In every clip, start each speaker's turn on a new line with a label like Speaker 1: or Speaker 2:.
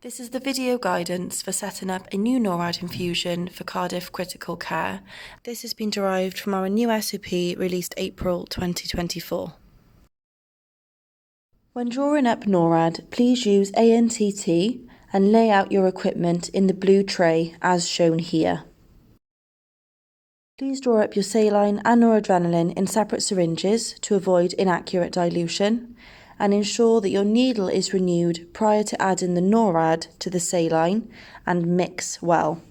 Speaker 1: This is the video guidance for setting up a new NORAD infusion for Cardiff critical care. This has been derived from our new SOP released April 2024. When drawing up NORAD, please use ANTT and lay out your equipment in the blue tray as shown here. Please draw up your saline and noradrenaline in separate syringes to avoid inaccurate dilution, and ensure that your needle is renewed prior to adding the NORAD to the saline and mix well.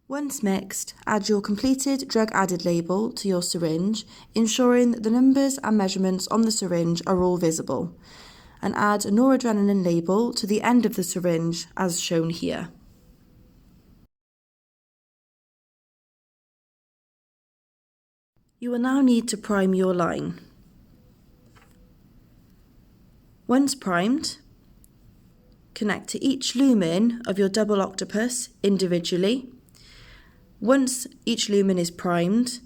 Speaker 1: Once mixed, add your completed drug added label to your syringe, ensuring that the numbers and measurements on the syringe are all visible, and add a noradrenaline label to the end of the syringe as shown here. You will now need to prime your line. Once primed, connect to each lumen of your double octopus individually. Once each lumen is primed,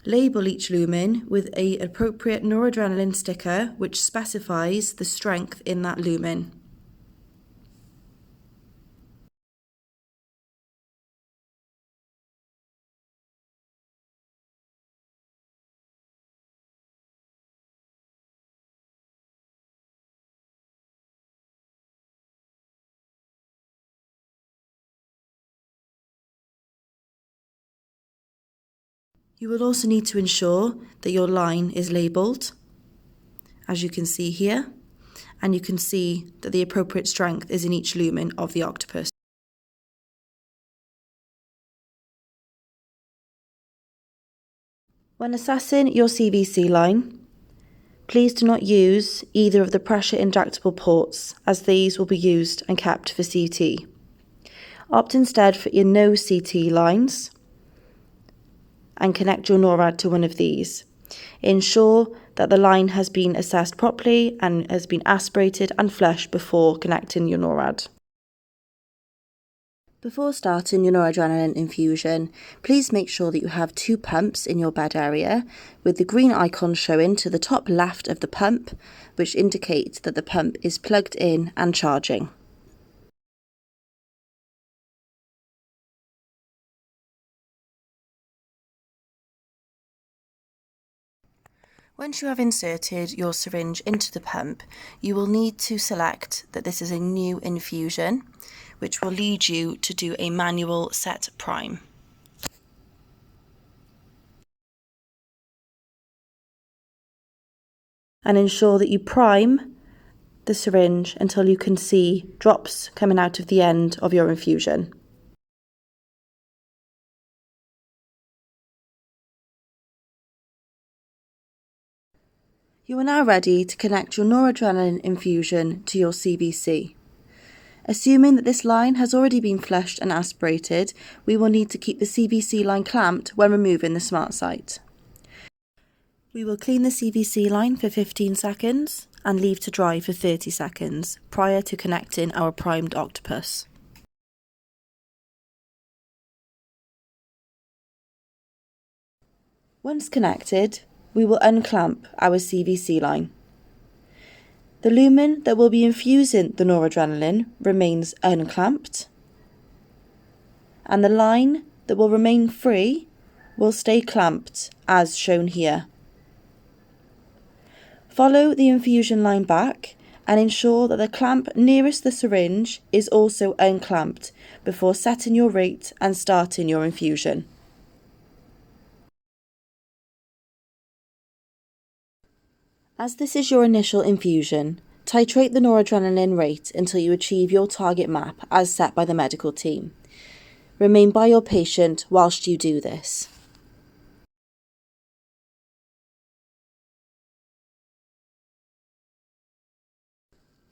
Speaker 1: label each lumen with an appropriate noradrenaline sticker which specifies the strength in that lumen. You will also need to ensure that your line is labelled, as you can see here, and you can see that the appropriate strength is in each lumen of the octopus. When assessing your CVC line, please do not use either of the pressure injectable ports, as these will be used and kept for CT. Opt instead for your no CT lines and connect your NORAD to one of these. Ensure that the line has been assessed properly and has been aspirated and flushed before connecting your NORAD. Before starting your noradrenaline infusion, please make sure that you have 2 pumps in your bed area, with the green icon showing to the top left of the pump, which indicates that the pump is plugged in and charging. Once you have inserted your syringe into the pump, you will need to select that this is a new infusion, which will lead you to do a manual set prime. And ensure that you prime the syringe until you can see drops coming out of the end of your infusion. You are now ready to connect your noradrenaline infusion to your CVC. Assuming that this line has already been flushed and aspirated, we will need to keep the CVC line clamped when removing the smart site. We will clean the CVC line for 15 seconds and leave to dry for 30 seconds prior to connecting our primed octopus. Once connected, we will unclamp our CVC line. The lumen that will be infusing the noradrenaline remains unclamped, and the line that will remain free will stay clamped as shown here. Follow the infusion line back and ensure that the clamp nearest the syringe is also unclamped before setting your rate and starting your infusion. As this is your initial infusion, titrate the noradrenaline rate until you achieve your target map as set by the medical team. Remain by your patient whilst you do this.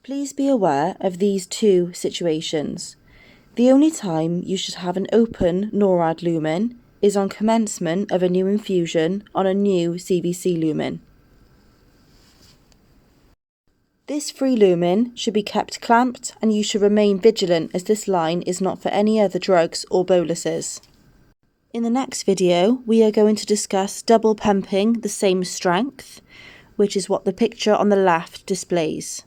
Speaker 1: Please be aware of these 2 situations. The only time you should have an open NORAD lumen is on commencement of a new infusion on a new CVC lumen. This free lumen should be kept clamped, and you should remain vigilant as this line is not for any other drugs or boluses. In the next video, we are going to discuss double pumping the same strength, which is what the picture on the left displays.